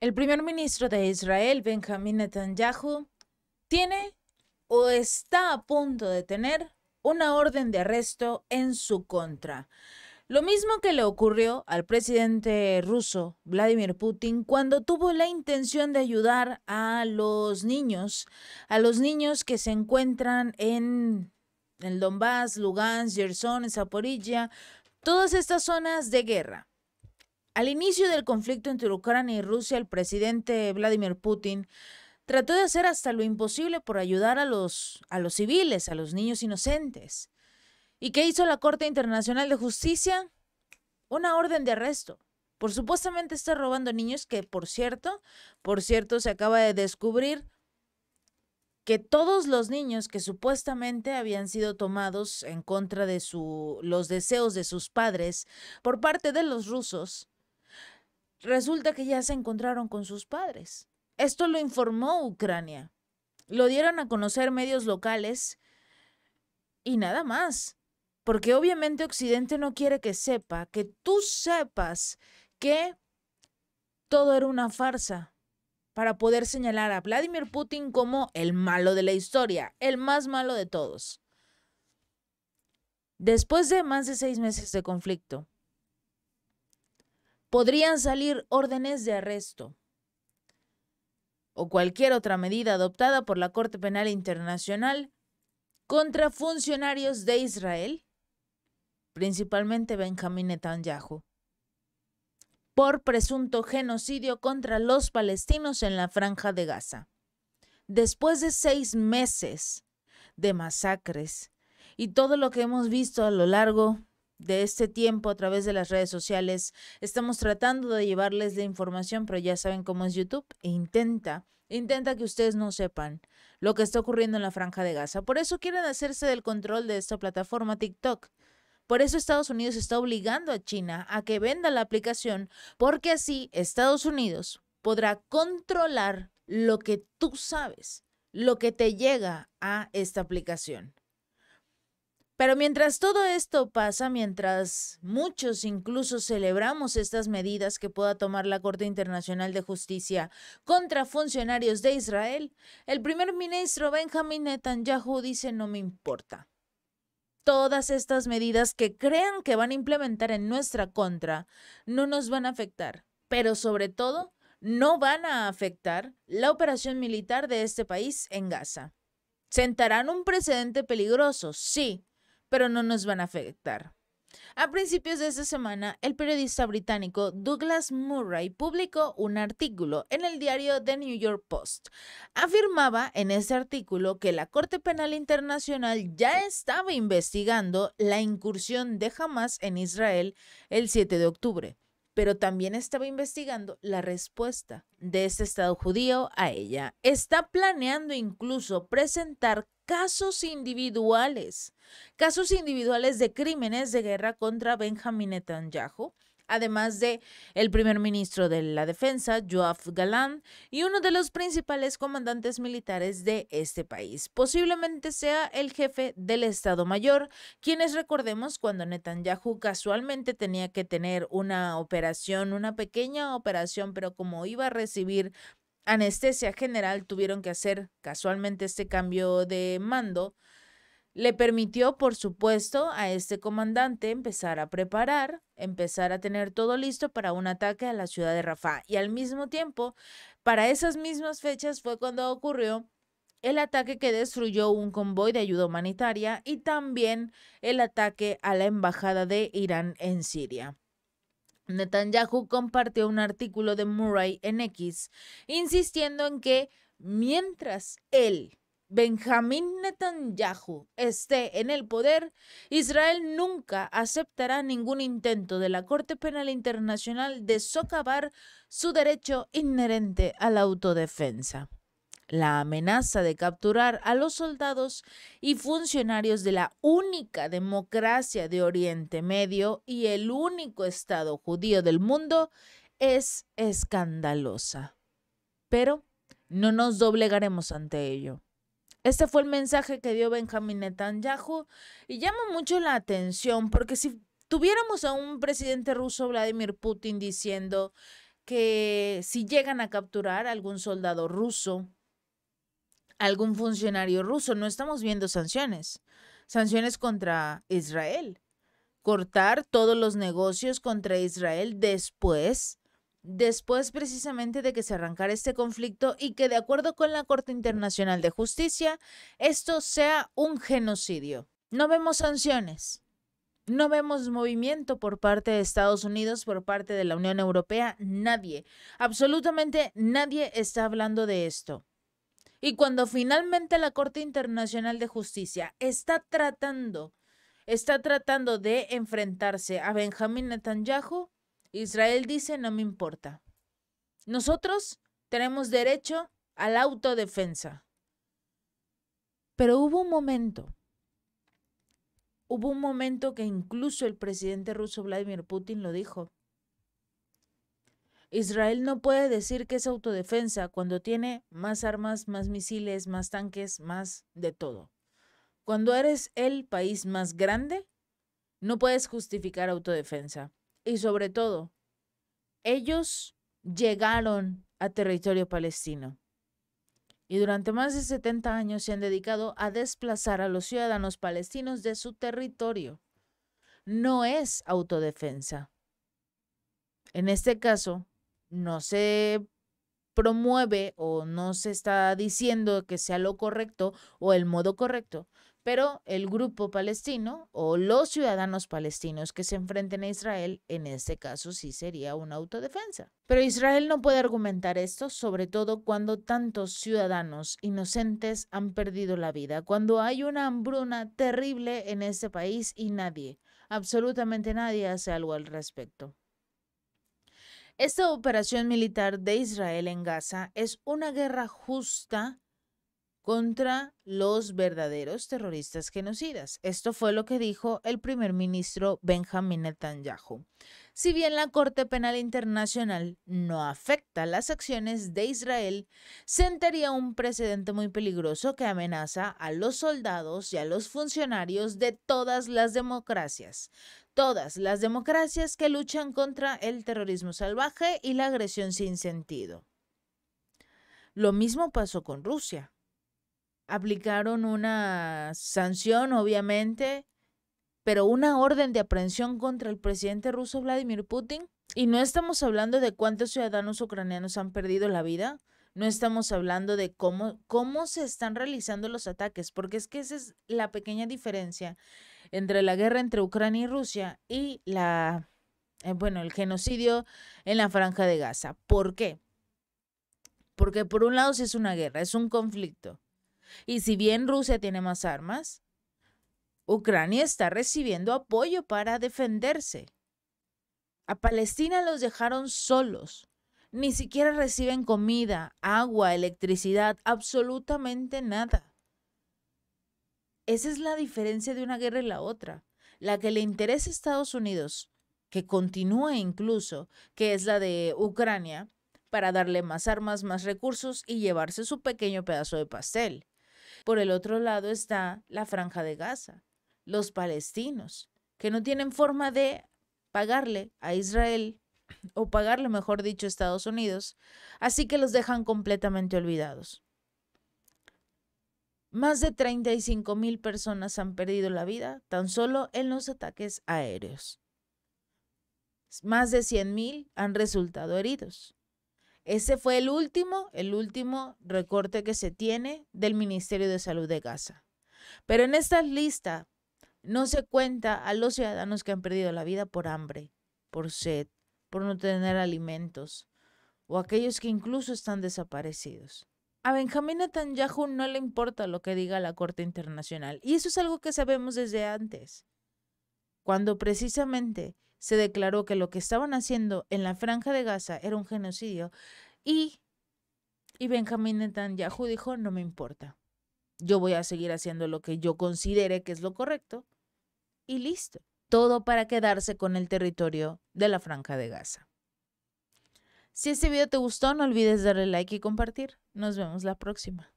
El primer ministro de Israel, Benjamin Netanyahu, tiene o está a punto de tener una orden de arresto en su contra. Lo mismo que le ocurrió al presidente ruso Vladimir Putin cuando tuvo la intención de ayudar a los niños que se encuentran en el Donbass, Lugansk, Gerson, Zaporilla, todas estas zonas de guerra. Al inicio del conflicto entre Ucrania y Rusia, el presidente Vladimir Putin trató de hacer hasta lo imposible por ayudar a los civiles, a los niños inocentes. ¿Y qué hizo la Corte Internacional de Justicia? Una orden de arresto por supuestamente estar robando niños que, por cierto, se acaba de descubrir que todos los niños que supuestamente habían sido tomados en contra de los deseos de sus padres por parte de los rusos, resulta que ya se encontraron con sus padres. Esto lo informó Ucrania. Lo dieron a conocer medios locales y nada más. Porque obviamente Occidente no quiere que tú sepas que todo era una farsa para poder señalar a Vladimir Putin como el malo de la historia, el más malo de todos. Después de más de 6 meses de conflicto, podrían salir órdenes de arresto o cualquier otra medida adoptada por la Corte Penal Internacional contra funcionarios de Israel, principalmente Benjamin Netanyahu, por presunto genocidio contra los palestinos en la Franja de Gaza. Después de 6 meses de masacres y todo lo que hemos visto a lo largo de este tiempo a través de las redes sociales, estamos tratando de llevarles la información, pero ya saben cómo es YouTube, e intenta que ustedes no sepan lo que está ocurriendo en la Franja de Gaza. Por eso quieren hacerse del control de esta plataforma TikTok. Por eso Estados Unidos está obligando a China a que venda la aplicación, porque así Estados Unidos podrá controlar lo que tú sabes, lo que te llega a esta aplicación. Pero mientras todo esto pasa, mientras muchos incluso celebramos estas medidas que pueda tomar la Corte Internacional de Justicia contra funcionarios de Israel, el primer ministro Benjamin Netanyahu dice: no me importa. Todas estas medidas que crean que van a implementar en nuestra contra no nos van a afectar, pero sobre todo no van a afectar la operación militar de este país en Gaza. Sentarán un precedente peligroso, sí, pero no nos van a afectar. A principios de esta semana, el periodista británico Douglas Murray publicó un artículo en el diario The New York Post. Afirmaba en ese artículo que la Corte Penal Internacional ya estaba investigando la incursión de Hamás en Israel el 7 de octubre, pero también estaba investigando la respuesta de este Estado judío a ella. Está planeando incluso presentar casos individuales de crímenes de guerra contra Benjamin Netanyahu, además de el primer ministro de la Defensa, Yoav Gallant, y uno de los principales comandantes militares de este país. Posiblemente sea el jefe del Estado Mayor, quienes recordemos cuando Netanyahu casualmente tenía que tener una operación, una pequeña operación, pero como iba a recibir anestesia general, tuvieron que hacer casualmente este cambio de mando. Le permitió, por supuesto, a este comandante empezar a preparar, empezar a tener todo listo para un ataque a la ciudad de Rafah. Y al mismo tiempo, para esas mismas fechas fue cuando ocurrió el ataque que destruyó un convoy de ayuda humanitaria y también el ataque a la embajada de Irán en Siria. Netanyahu compartió un artículo de Murray en X, insistiendo en que mientras Benjamin Netanyahu esté en el poder, Israel nunca aceptará ningún intento de la Corte Penal Internacional de socavar su derecho inherente a la autodefensa. La amenaza de capturar a los soldados y funcionarios de la única democracia de Oriente Medio y el único Estado judío del mundo es escandalosa. Pero no nos doblegaremos ante ello. Este fue el mensaje que dio Benjamin Netanyahu y llama mucho la atención porque si tuviéramos a un presidente ruso, Vladimir Putin, diciendo que si llegan a capturar a algún soldado ruso, algún funcionario ruso, no estamos viendo sanciones contra Israel, cortar todos los negocios contra Israel después precisamente de que se arrancara este conflicto y que de acuerdo con la Corte Internacional de Justicia, esto sea un genocidio. No vemos sanciones. No vemos movimiento por parte de Estados Unidos, por parte de la Unión Europea, nadie, absolutamente nadie está hablando de esto. Y cuando finalmente la Corte Internacional de Justicia está tratando de enfrentarse a Benjamín Netanyahu, Israel dice, no me importa. Nosotros tenemos derecho a la autodefensa. Pero hubo un momento que incluso el presidente ruso Vladimir Putin lo dijo. Israel no puede decir que es autodefensa cuando tiene más armas, más misiles, más tanques, más de todo. Cuando eres el país más grande, no puedes justificar autodefensa. Y sobre todo, ellos llegaron a territorio palestino. Y durante más de 70 años se han dedicado a desplazar a los ciudadanos palestinos de su territorio. No es autodefensa. En este caso, no se promueve o no se está diciendo que sea lo correcto o el modo correcto, pero el grupo palestino o los ciudadanos palestinos que se enfrenten a Israel, en este caso sí sería una autodefensa. Pero Israel no puede argumentar esto, sobre todo cuando tantos ciudadanos inocentes han perdido la vida, cuando hay una hambruna terrible en este país y nadie, absolutamente nadie hace algo al respecto. Esta operación militar de Israel en Gaza es una guerra justa contra los verdaderos terroristas genocidas. Esto fue lo que dijo el primer ministro Benjamín Netanyahu. Si bien la Corte Penal Internacional no afecta las acciones de Israel, sentaría un precedente muy peligroso que amenaza a los soldados y a los funcionarios de todas las democracias que luchan contra el terrorismo salvaje y la agresión sin sentido. Lo mismo pasó con Rusia. Aplicaron una sanción, obviamente, pero una orden de aprehensión contra el presidente ruso Vladimir Putin. Y no estamos hablando de cuántos ciudadanos ucranianos han perdido la vida, no estamos hablando de cómo se están realizando los ataques, porque es que esa es la pequeña diferencia entre la guerra entre Ucrania y Rusia y el genocidio en la Franja de Gaza. ¿Por qué? Porque por un lado sí es una guerra, es un conflicto. Y si bien Rusia tiene más armas, Ucrania está recibiendo apoyo para defenderse. A Palestina los dejaron solos. Ni siquiera reciben comida, agua, electricidad, absolutamente nada. Esa es la diferencia de una guerra y la otra. La que le interesa a Estados Unidos, que continúe incluso, que es la de Ucrania, para darle más armas, más recursos y llevarse su pequeño pedazo de pastel. Por el otro lado está la Franja de Gaza, los palestinos, que no tienen forma de pagarle a Israel, o pagarle, mejor dicho, a Estados Unidos, así que los dejan completamente olvidados. Más de 35,000 personas han perdido la vida tan solo en los ataques aéreos. Más de 100,000 han resultado heridos. Ese fue el último recorte que se tiene del Ministerio de Salud de Gaza. Pero en esta lista no se cuenta a los ciudadanos que han perdido la vida por hambre, por sed, por no tener alimentos, o aquellos que incluso están desaparecidos. A Benjamín Netanyahu no le importa lo que diga la Corte Internacional, y eso es algo que sabemos desde antes, cuando precisamente se declaró que lo que estaban haciendo en la Franja de Gaza era un genocidio, y Benjamín Netanyahu dijo, no me importa, yo voy a seguir haciendo lo que yo considere que es lo correcto, y listo. Todo para quedarse con el territorio de la Franja de Gaza. Si este video te gustó, no olvides darle like y compartir. Nos vemos la próxima.